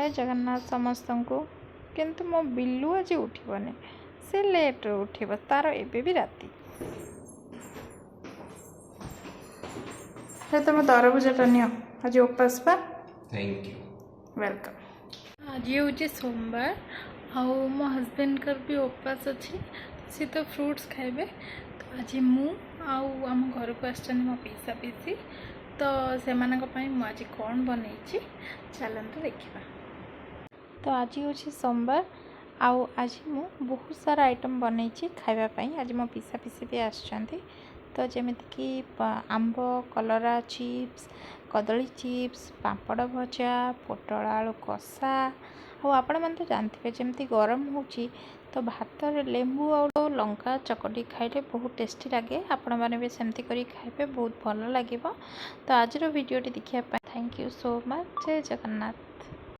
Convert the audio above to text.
जय जगन्नाथ समस्त को। किंतु मो बिल्लू आज उठबनी से लेट उठब तार एबे भी राति तुम तरबुजटा नि आज उपास पा थैंक यू वेलकम। आज हूँ सोमवार आउ मो हजबैंड कर भी उपास अच्छी सी तो फ्रूट्स खाइबे। तो आज मु आम घर को आस मो पीसा पीसी तो से आज कौन बनई चलते देखा। तो आज हूँ सोमवार आउ आज मु बहुत सारा आइटम बनई खावाई। आज मो पीसा पीसी भी आसछंती तो जमीक कि आंब कलरा चिप्स कदली चिप्स पापड़ भजा पोटल आलू कषा आपण मैंने तो जानते जमी गरम हो तो भात लेंबू और लंका चकटी खाइले बहुत टेस्टी लगे। आपण मैंने भी सेमती करी खाइबे बहुत भल लगे। तो आज वीडियोटी देखिए थैंक यू सो मच। जय जगन्नाथ।